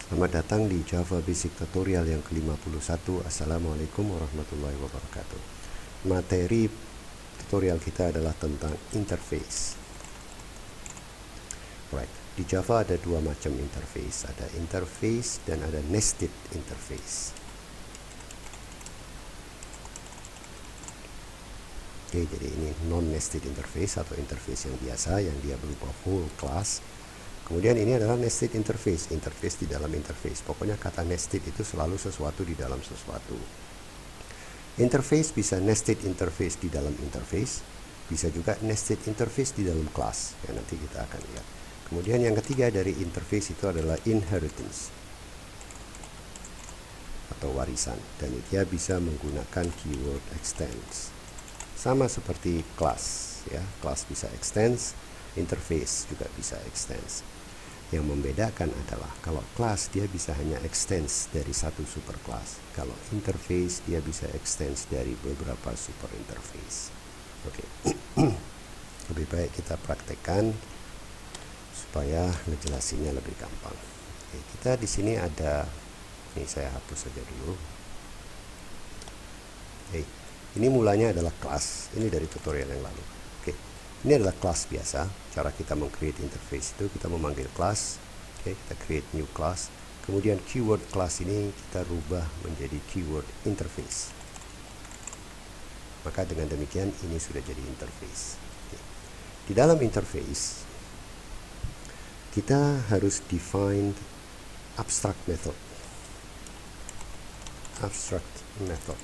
Selamat datang di Java Basic Tutorial yang ke-51. Assalamualaikum warahmatullahi wabarakatuh. Materi tutorial kita adalah tentang interface. Right. Di Java ada dua macam interface. Ada interface dan ada nested interface. Oke, jadi ini non-nested interface atau interface yang biasa yang dia berupa whole class. Kemudian ini adalah nested interface, interface di dalam interface. Pokoknya kata nested itu selalu sesuatu di dalam sesuatu. Interface bisa nested interface di dalam interface, bisa juga nested interface di dalam kelas. Ya, nanti kita akan lihat. Kemudian yang ketiga dari interface itu adalah inheritance atau warisan, dan dia bisa menggunakan keyword extends. Sama seperti kelas, ya, kelas bisa extends, interface juga bisa extends. Yang membedakan adalah kalau kelas dia bisa hanya extends dari satu superclass. Kalau interface dia bisa extends dari beberapa super interface. Oke. Lebih baik kita praktekkan supaya ngejelasinnya lebih gampang. Oke, kita di sini ada, ini saya hapus saja dulu. Oke, ini mulanya adalah kelas. Ini dari tutorial yang lalu. Ini adalah kelas biasa. Cara kita meng-create interface itu kita memanggil kelas. Oke, kita create new class. Kemudian keyword kelas ini kita rubah menjadi keyword interface. Maka dengan demikian ini sudah jadi interface. Oke. Di dalam interface kita harus define abstract method. Abstract method.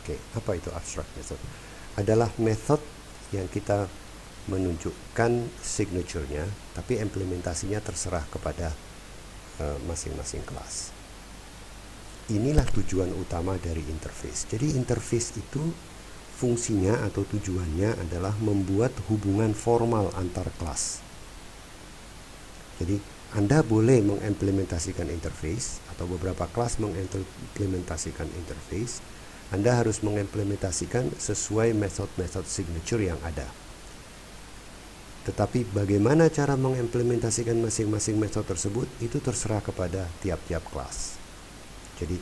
Oke, apa itu abstract method? Adalah method yang kita menunjukkan signature-nya, tapi implementasinya terserah kepada masing-masing kelas. Inilah tujuan utama dari interface. Jadi interface itu fungsinya atau tujuannya adalah membuat hubungan formal antar kelas. Jadi Anda boleh mengimplementasikan interface atau beberapa kelas mengimplementasikan interface. Anda harus mengimplementasikan sesuai metode-metode signature yang ada. Tetapi bagaimana cara mengimplementasikan masing-masing metode tersebut itu terserah kepada tiap-tiap kelas. Jadi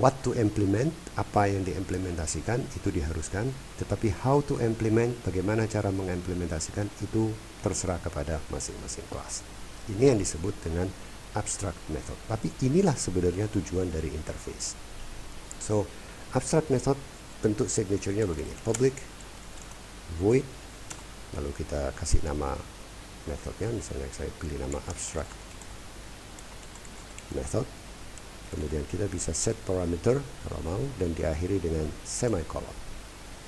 what to implement, apa yang diimplementasikan itu diharuskan, tetapi how to implement, bagaimana cara mengimplementasikan itu terserah kepada masing-masing kelas. Ini yang disebut dengan abstract method. Tapi inilah sebenarnya tujuan dari interface. So, abstract method bentuk signature-nya begini, public void, lalu kita kasih nama metodenya, misalnya saya pilih nama abstract method. Kemudian kita bisa set parameter kalau mau, dan diakhiri dengan semicolon.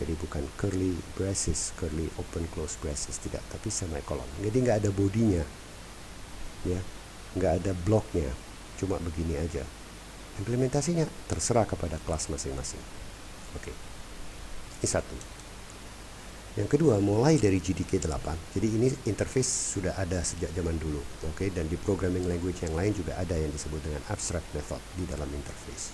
Jadi bukan curly braces, curly open close braces, tidak, tapi semicolon. Jadi nggak ada bodinya, ya, nggak ada bloknya, cuma begini aja. Implementasinya terserah kepada kelas masing-masing. Oke. Ini satu. Yang kedua, mulai dari JDK 8. Jadi ini interface sudah ada sejak zaman dulu. Oke, dan di programming language yang lain juga ada yang disebut dengan abstract method di dalam interface.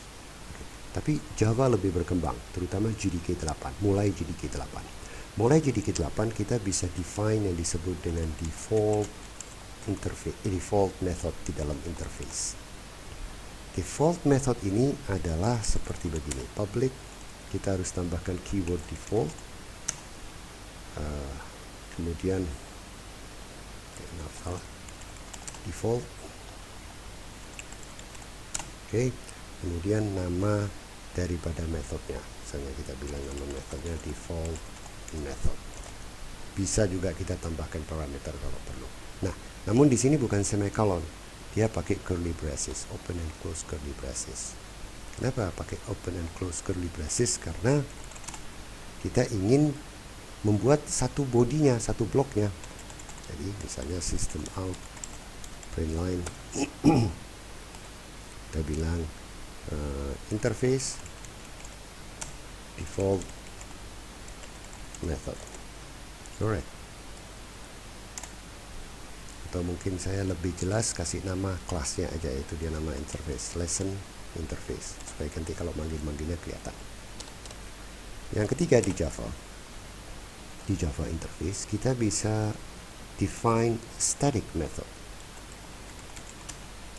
Oke. Tapi Java lebih berkembang, terutama JDK 8. Mulai JDK 8. Mulai JDK 8 kita bisa define yang disebut dengan default interface, default method di dalam interface. Default method ini adalah seperti begini. Public, kita harus tambahkan keyword default. Kemudian default. Oke, kemudian nama daripada metodenya. Misalnya kita bilang nama metodenya default method. Bisa juga kita tambahkan parameter kalau perlu. Nah, namun di sini bukan semicolon. Dia pakai curly braces, open and close curly braces. Kenapa pakai open and close curly braces? Karena kita ingin membuat satu bodinya, satu bloknya. Jadi misalnya system out print line, kita bilang interface default method. Alright. Atau mungkin saya lebih jelas kasih nama kelasnya aja, yaitu dia nama interface, lesson interface, supaya nanti kalau manggil-manggilnya kelihatan. Yang ketiga di Java interface kita bisa define static method.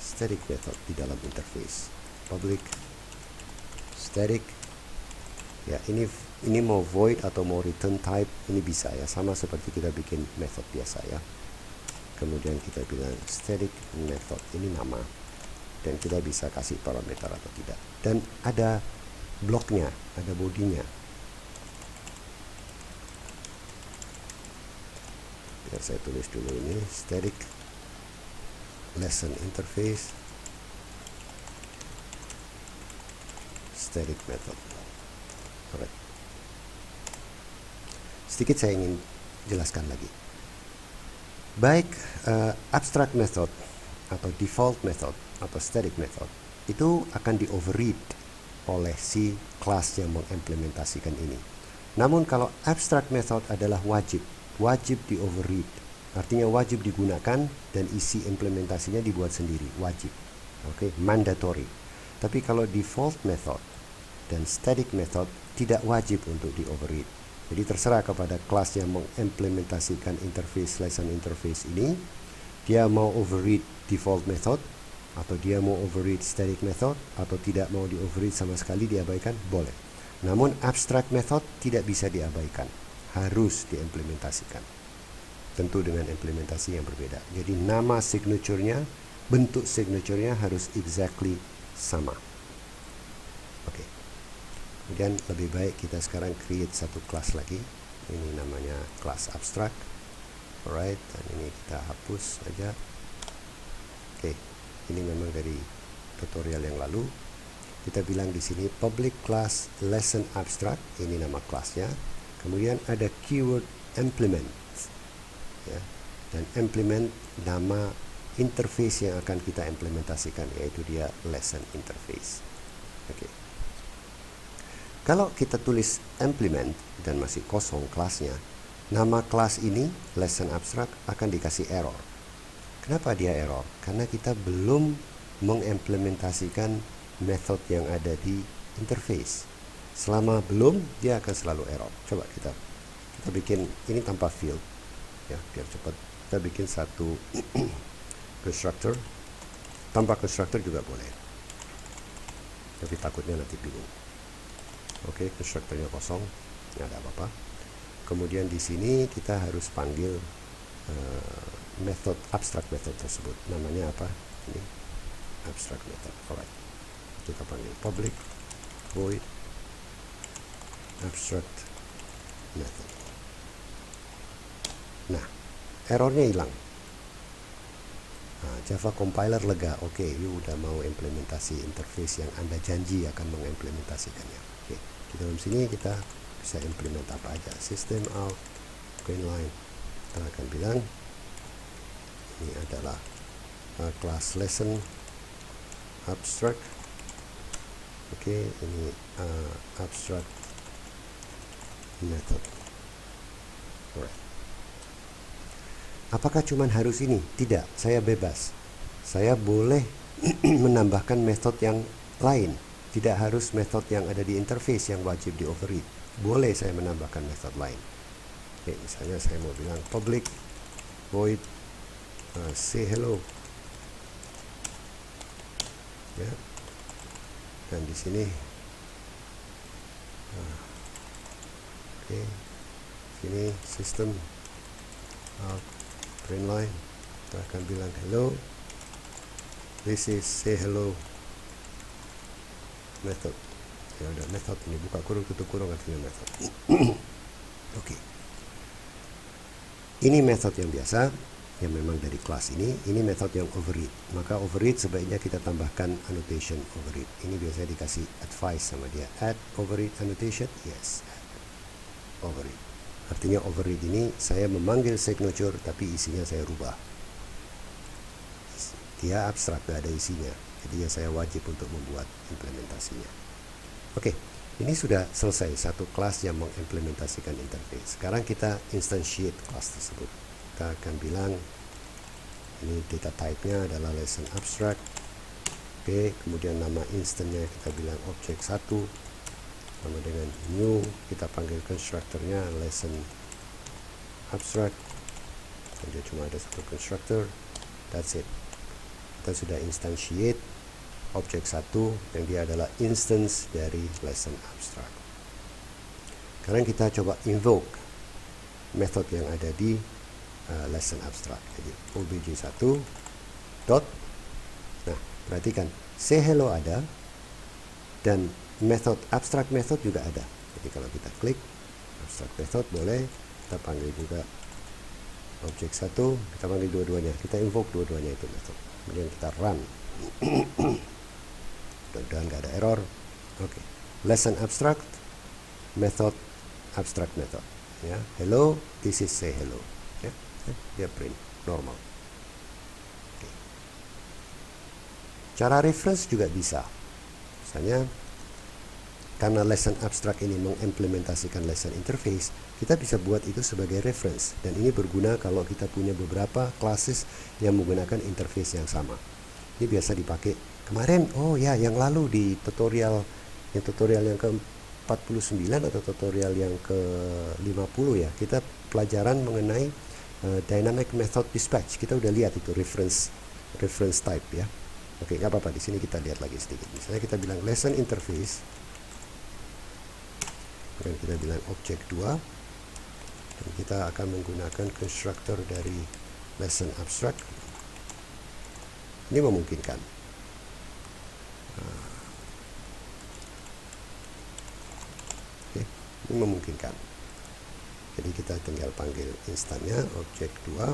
static method di dalam interface. Public static. Ya, ini mau void atau mau return type, ini bisa ya, sama seperti kita bikin method biasa ya. Kemudian kita bilang static method, ini nama, dan kita bisa kasih parameter atau tidak. Dan ada bloknya, ada bodinya. Biar saya tulis dulu ini, static lesson interface, static method. Alright. Sedikit saya ingin jelaskan lagi. Baik abstract method atau default method atau static method itu akan di override oleh si kelas yang mengimplementasikan ini. Namun kalau abstract method adalah wajib di override, artinya wajib digunakan dan isi implementasinya dibuat sendiri, wajib. Oke, mandatory. Tapi kalau default method dan static method tidak wajib untuk di override. Jadi terserah kepada kelas yang mengimplementasikan interface lesson interface ini, dia mau override default method atau dia mau override static method atau tidak mau di override sama sekali, diabaikan, boleh. Namun abstract method tidak bisa diabaikan, harus diimplementasikan. Tentu dengan implementasi yang berbeda. Jadi nama signature-nya, bentuk signature-nya harus exactly sama. Oke. Kemudian lebih baik kita sekarang create satu kelas lagi. Ini namanya kelas abstract. Alright, dan ini kita hapus saja. Oke, ini memang dari tutorial yang lalu. Kita bilang di sini public class lesson abstract, ini nama kelasnya. Kemudian ada keyword implement, ya, dan implement nama interface yang akan kita implementasikan, yaitu dia lesson interface. Oke. Kalau kita tulis implement dan masih kosong kelasnya, nama kelas ini lesson abstract akan dikasih error. Kenapa dia error? Karena kita belum mengimplementasikan method yang ada di interface. Selama belum, dia akan selalu error. Coba kita bikin ini tanpa field, ya, biar cepat. Kita bikin satu constructor, tanpa constructor juga boleh, tapi takutnya nanti bingung. Oke, constructornya kosong, nggak ada apa-apa. Kemudian di sini kita harus panggil method abstract method tersebut. Namanya apa? Ini abstract method. Alright, kita panggil public void abstract method. Nah, errornya hilang. Nah, Java compiler lega. Oke, you udah mau implementasi interface yang Anda janji akan mengimplementasikannya. Oke, di dalam sini kita bisa implement apa aja. System out print line. Kita akan bilang ini adalah class lesson abstract. Oke, ini abstract method. Alright. Apakah cuman harus ini? Tidak, saya bebas. Saya boleh menambahkan metode yang lain. Tidak harus metode yang ada di interface yang wajib di override. Boleh saya menambahkan metode lain. Oke, misalnya saya mau bilang public void say hello. Ya. Dan di sini oke, sini system out print line, kita akan bilang hello, this is say hello method. Ya udah, method ini buka kurung tutup kurung artinya method. Oke. Ini method yang biasa yang memang dari kelas ini method yang override. Maka override sebaiknya kita tambahkan annotation override. Ini biasanya dikasih advice sama dia. Add override annotation? Yes. Override. Artinya override ini saya memanggil signature tapi isinya saya rubah. Dia abstrak, gak ada isinya. Jadi ya saya wajib untuk membuat implementasinya. Oke, ini sudah selesai satu kelas yang mengimplementasikan interface. Sekarang kita instantiate kelas tersebut. Kita akan bilang ini data type-nya adalah lesson abstract. Oke, kemudian nama instance-nya kita bilang object 1. Sama dengan new, kita panggil constructor-nya lesson abstract. Dan dia cuma ada satu constructor. That's it. kita sudah instantiate objek 1 yang dia adalah instance dari lesson abstract. Sekarang kita coba invoke method yang ada di lesson abstract. Jadi obj1 dot, nah perhatikan say hello ada dan method abstract method juga ada. Jadi kalau kita klik abstract method boleh kita panggil juga objek 1, kita panggil dua-duanya, kita invoke dua-duanya itu method, kemudian kita run. Mudah-mudahan nggak ada error. Oke. Lesson abstract method abstract method ya, hello, this is say hello ya, dia print normal. Oke. Cara reference juga bisa, misalnya karena lesson abstract ini mengimplementasikan lesson interface, kita bisa buat itu sebagai reference, dan ini berguna kalau kita punya beberapa classes yang menggunakan interface yang sama. Ini biasa dipakai kemarin, oh ya, yang lalu di tutorial yang ke-49 atau tutorial yang ke-50 ya, kita pelajaran mengenai dynamic method dispatch. Kita udah lihat itu reference type ya. Oke, nggak apa-apa, di sini kita lihat lagi sedikit. Misalnya kita bilang lesson interface, dan kita bilang objek 2, dan kita akan menggunakan constructor dari lesson abstract. Ini memungkinkan. Oke, ini memungkinkan. Jadi kita tinggal panggil instannya objek 2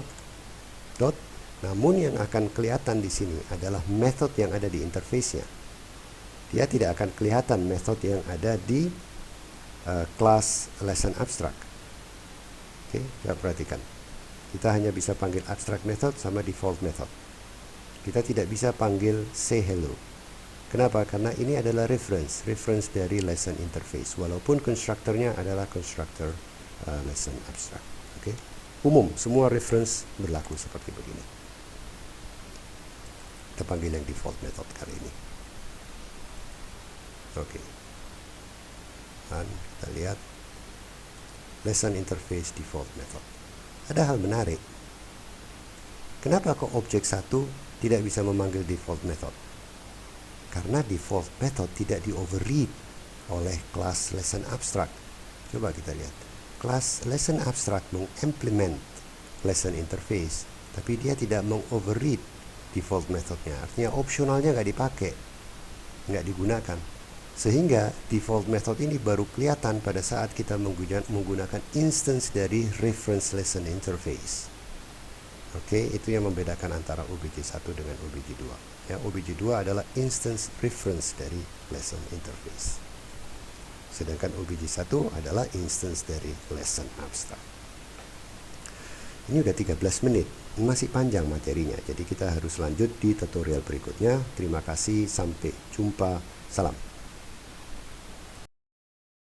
dot. Namun yang akan kelihatan di sini adalah method yang ada di interface-nya. Dia tidak akan kelihatan method yang ada di kelas lesson abstract. Oke, kita perhatikan. Kita hanya bisa panggil abstract method sama default method. Kita tidak bisa panggil say hello. Kenapa? Karena ini adalah reference dari lesson interface, walaupun constructornya adalah constructor lesson abstract. Oke, umum semua reference berlaku seperti begini. Kita panggil yang default method kali ini. Oke, dan kita lihat lesson interface default method. Ada hal menarik. Kenapa kok objek 1 tidak bisa memanggil default method? Karena default method tidak di override oleh kelas lesson abstract. Coba kita lihat. Kelas lesson abstract mengimplement lesson interface, tapi dia tidak mengoverride default methodnya. Artinya opsionalnya nggak dipakai, nggak digunakan. Sehingga default method ini baru kelihatan pada saat kita menggunakan instance dari reference lesson interface. Oke, itu yang membedakan antara obj1 dengan obj2. Ya, obj2 adalah instance reference dari lesson interface. Sedangkan obj1 adalah instance dari lesson abstract. Ini udah 13 menit, masih panjang materinya. Jadi kita harus lanjut di tutorial berikutnya. Terima kasih, sampai jumpa. Salam.